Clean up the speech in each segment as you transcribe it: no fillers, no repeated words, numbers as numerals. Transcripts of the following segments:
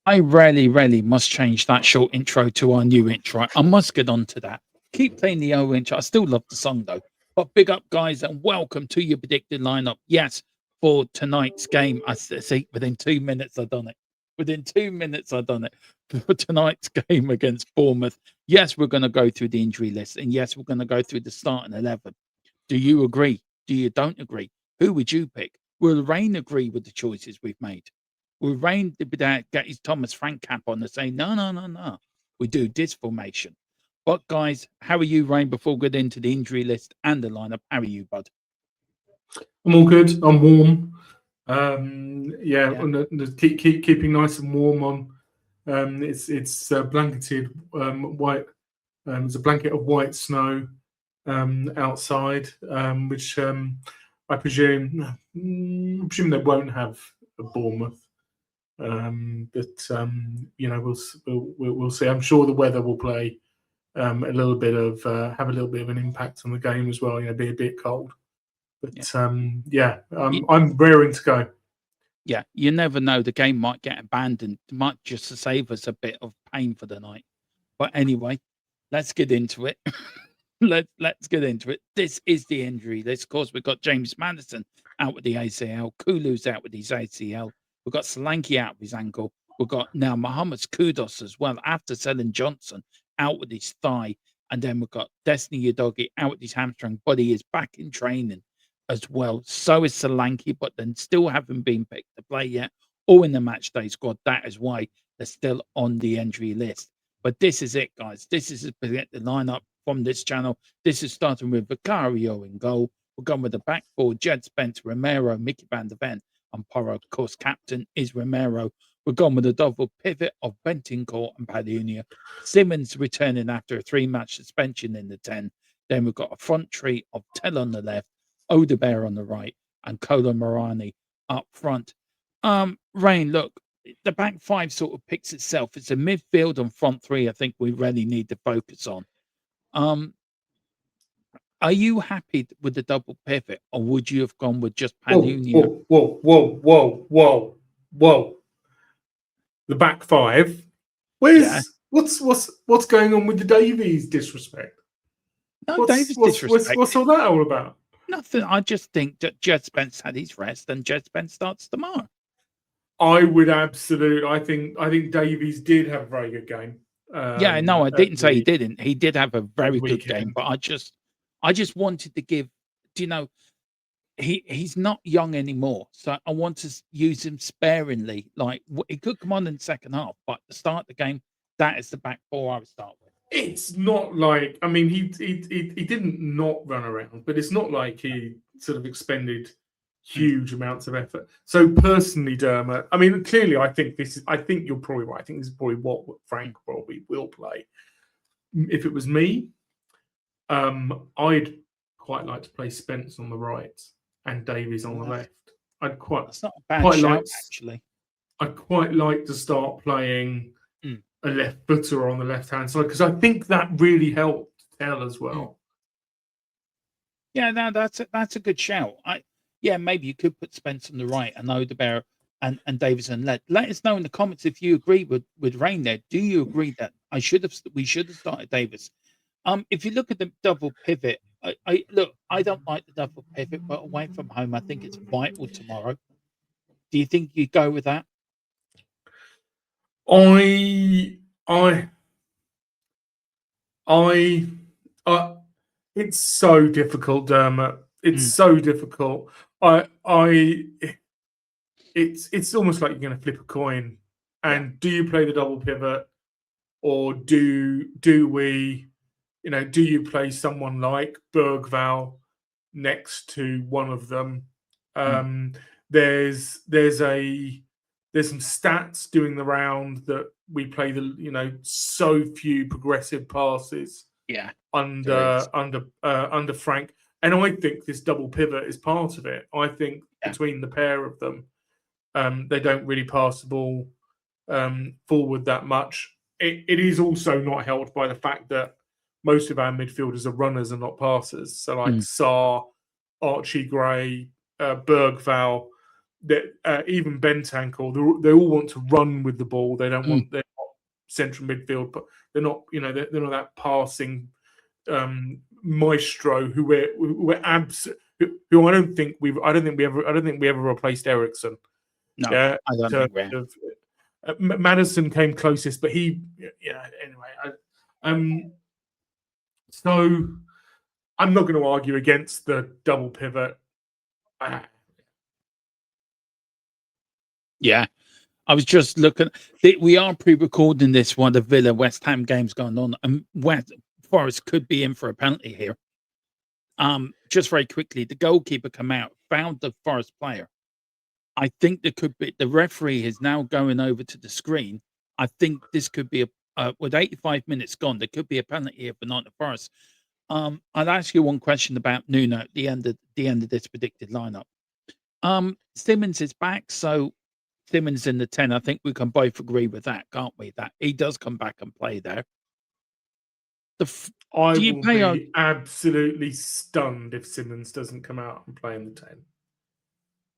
I rarely must change that short intro to our new intro. I must get on to that. Keep playing the old intro. I still love the song though. But big up, guys, and welcome to your predicted lineup. Yes, for tonight's game. See, within 2 minutes I've done it. Within 2 minutes I've done it. For tonight's game against Bournemouth. Yes, we're going to go through the injury list. And yes, we're going to go through the starting 11. Do you agree? Do you don't agree? Who would you pick? Will Rain agree with the choices we've made? Will Rain get his Thomas Frank cap on and say, no. We do this formation. But guys, how are you, Rain, before we get into the injury list and the lineup? How are you, bud? I'm all good. I'm warm. Yeah. Keeping nice and warm on. It's blanketed white. There's a blanket of white snow outside, which I presume they won't have a Bournemouth. We'll see. I'm sure the weather will play have a little bit of an impact on the game as well. Be a bit cold. But I'm raring to go. Yeah, you never know. The game might get abandoned. It might just to save us a bit of pain for the night. But anyway, let's get into it. Let's get into it. This is the injury list. Of course, we've got James Maddison out with the ACL. Kulu's out with his ACL. We've got Solanke out with his ankle. We've got now Mohamed Kudus as well after selling Johnson out with his thigh. And then we've got Destiny Udogie out with his hamstring, but he is back in training as well. So is Solanke, but then still haven't been picked to play yet or in the match day squad. That is why they're still on the injury list. But this is it, guys. This is the lineup from this channel. This is starting with Vicario in goal. We're going with the back four: Jed Spence, Romero, Mickey van der Ven, and Porro. Of course, captain is Romero. We're going with a double pivot of Bentancur and Padunia. Simmons returning after a 3-match suspension in the 10. Then we've got a front three of Tell on the left, Odebear on the right, and Kolo Morani up front. Rain, look, the back five sort of picks itself. It's a midfield and front three I think we really need to focus on. Are you happy with the double pivot, or would you have gone with just Padunia? Whoa. The back five. What's going on with the Davies disrespect? No, Davies disrespect. What's all that all about? Nothing. I just think that Jed Spence had his rest and Jed Spence starts tomorrow. I think Davies did have a very good game. I didn't say he didn't. He did have a very good game, but I just wanted to give, he's not young anymore, so I want to use him sparingly. Like, he could come on in the second half, but to start the game, that is the back four I would start with. It's not like, I mean, he didn't not run around, but it's not like he sort of expended huge amounts of effort. So personally, Dermot, I mean, clearly, I think you're probably right. I think this is probably what Frank probably will play. If it was me, I'd quite like to play Spence on the right and Davies on the left. That's not a bad shout, actually. I'd quite like to start playing a left footer on the left hand side, because I think that really helped Tell as well. Yeah, no, that's a good shout. Maybe you could put Spence on the right and Odebear and Davies and let us know in the comments if you agree with Rain there. Do you agree that we should have started Davies? If you look at the double pivot, I don't like the double pivot, but away from home, I think it's vital tomorrow. Do you think you go with that? It's so difficult, Dermot. It's so difficult. It's almost like you're going to flip a coin. And do you play the double pivot, or do we, do you play someone like Bergvall next to one of them? There's some stats doing the round that we play so few progressive passes. Yeah. Under Frank, and I think this double pivot is part of it. I think between the pair of them, they don't really pass the ball forward that much. It is also not helped by the fact that most of our midfielders are runners and not passers. So like Sarr, Archie Gray, Bergvall, that even Bentancur, they all want to run with the ball. They don't want their central midfield, but they're not they're not that passing maestro who I don't think we ever replaced Ericsson. No, Yeah, I don't think we have. Madison came closest, but he anyway. So I'm not going to argue against the double pivot. Yeah, I was just looking. We are pre-recording this while the Villa West Ham game's going on, and West Forest could be in for a penalty here. Just very quickly, the goalkeeper come out, found the Forest player. I think there could be the referee is now going over to the screen. I think this could be with 85 minutes gone, there could be a penalty here for Nottingham Forest. I'll ask you one question about Nuno at the end of this predicted lineup. Simmons is back, so Simmons in the 10. I think we can both agree with that, can't we? That he does come back and play there. I will be absolutely stunned if Simmons doesn't come out and play in the 10.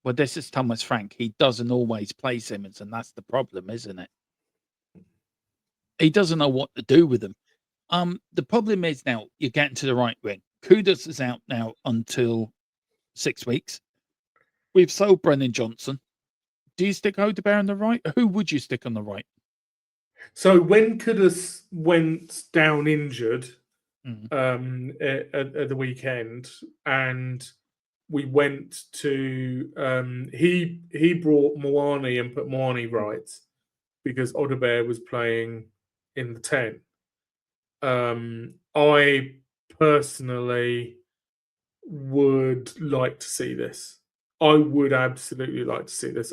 Well, this is Thomas Frank. He doesn't always play Simmons, and that's the problem, isn't it? He doesn't know what to do with him. The problem is now you're getting to the right wing. Kudus is out now until 6 weeks. We've sold Brennan Johnson. Do you stick Odegaard on the right? Who would you stick on the right? So when Kudus went down injured at the weekend, and we went to he brought Moani and put Moani right because Odegaard was playing in the 10. I personally would like to see this. I would absolutely like to see this.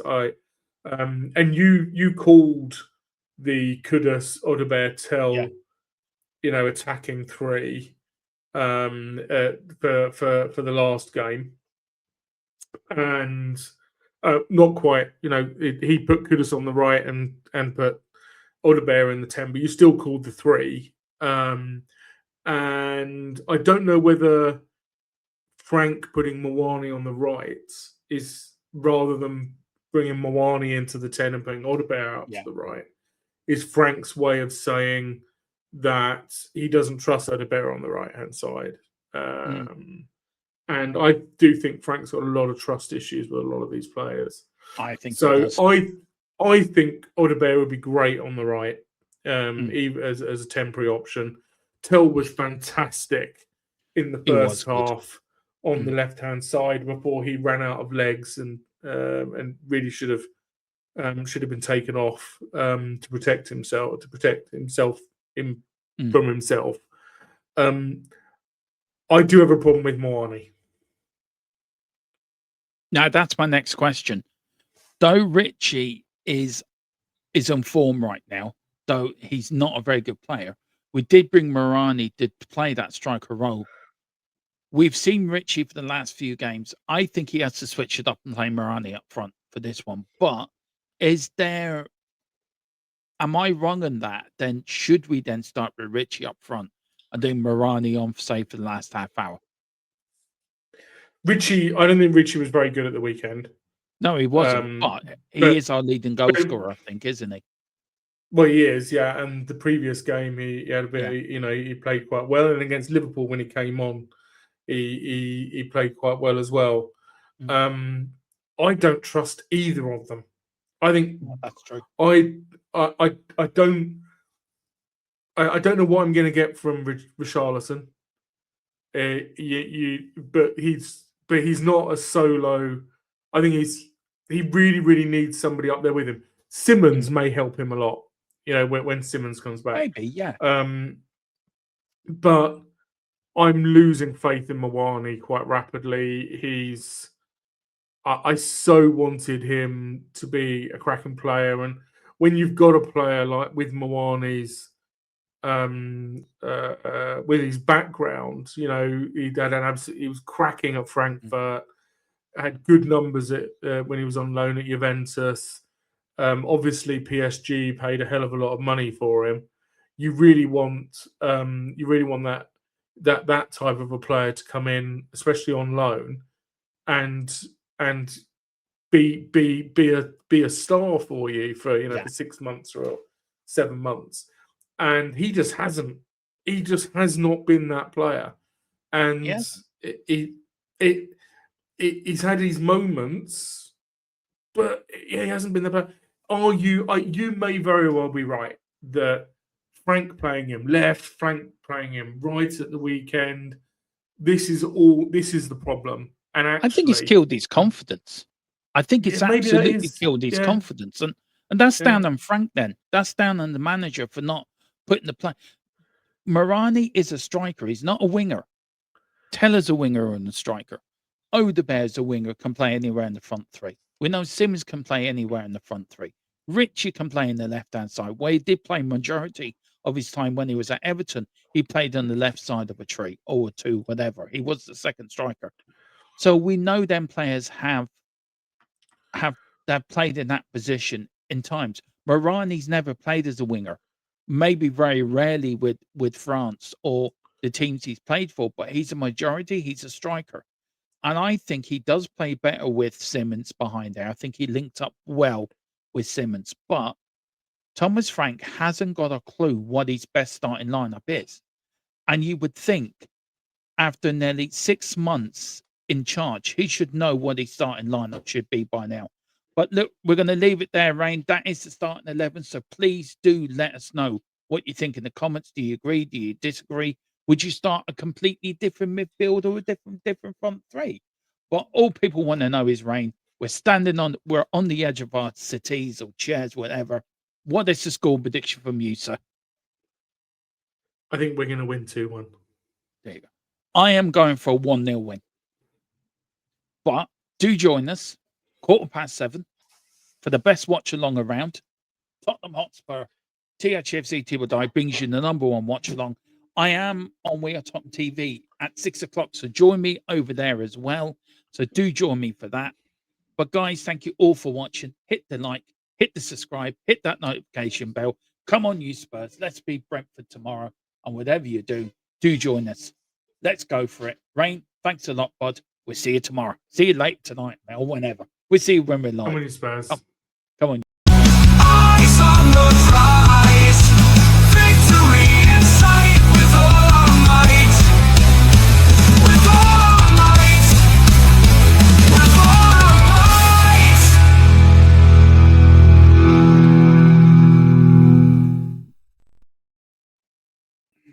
And you called the Kudus Odegaard attacking three for the last game, and not quite. He put Kudus on the right and put Odegaard in the 10, but you still called the three. And I don't know whether Frank putting Moani on the right is rather than bringing Moani into the 10 and putting Odegaard out to the right, is Frank's way of saying that he doesn't trust Odegaard on the right-hand side. And I do think Frank's got a lot of trust issues with a lot of these players. I think so. I think Odegaard would be great on the right, even as a temporary option. Tell was fantastic in the first half on the left-hand side before he ran out of legs and really should have been taken off to protect himself from himself. I do have a problem with Moani. Now that's my next question. Though Richie is on form right now, though he's not a very good player, we did bring Morani to play that striker role. We've seen Richie for the last few games. I think he has to switch it up and play Morani up front for this one. But am I wrong on that? Then should we then start with Richie up front and then Morani on, say, for the last half hour? I don't think Richie was very good at the weekend. No, he wasn't. But he is our leading goal scorer, I think, isn't he? Well, he is, yeah. And the previous game, he had a bit. He played quite well, and against Liverpool when he came on, he played quite well as well. I don't trust either of them. I think that's true. I don't know what I'm going to get from Richarlison. But he's not a solo. I think he really, really needs somebody up there with him. Simmons may help him a lot, when Simmons comes back. Maybe, yeah. But I'm losing faith in Moani quite rapidly. I so wanted him to be a cracking player, and when you've got a player like with Moani's, with his background, he was cracking at Frankfurt. Had good numbers when he was on loan at Juventus. Obviously, PSG paid a hell of a lot of money for him. You really want that type of a player to come in, especially on loan, and be a star for you for Yeah. for 6 months or 7 months, and he just hasn't. He just has not been that player, and Yes. he's had his moments, but he hasn't been the player. You may very well be right that Frank playing him left, Frank playing him right at the weekend. This is the problem. And I think it's actually, killed his confidence. I think it's maybe that absolutely is, killed his yeah, confidence, and that's yeah. down on Frank. Then that's down on the manager for not putting the play. Morani is a striker. He's not a winger. Teller's a winger and a striker. Odebear's a winger, can play anywhere in the front three. We know Sims can play anywhere in the front three. Richie can play in the left-hand side, where he did play majority of his time when he was at Everton. He played on the left side of a tree or a two, whatever. He was the second striker. So we know them players have played in that position in times. Morani's never played as a winger, maybe very rarely with France or the teams he's played for, but he's a majority. He's a striker. And I think he does play better with Simmons behind there. I think he linked up well with Simmons. But Thomas Frank hasn't got a clue what his best starting lineup is. And you would think after nearly 6 months in charge, he should know what his starting lineup should be by now. But look, we're going to leave it there, Rain. That is the starting 11. So please do let us know what you think in the comments. Do you agree? Do you disagree? Would you start a completely different midfield or a different front three? But all people want to know is, Rain, we're on the edge of our cities or chairs, whatever. What is the score prediction from you, sir? I think we're going to win 2-1. There you go. I am going for a 1-0 win. But do join us 7:15 for the best watch along around. Tottenham Hotspur, THFC T will die brings you the number one watch along. I am on We Are Tottenham TV at 6:00, so join me over there as well. So do join me for that. But guys, thank you all for watching. Hit the like, hit the subscribe, hit that notification bell. Come on, you Spurs. Let's beat Brentford tomorrow. And whatever you do join us. Let's go for it. Rain, thanks a lot, bud. We'll see you tomorrow. See you late tonight, or whenever. We'll see you when we're live. How many Spurs? Come on. Eyes on the prize.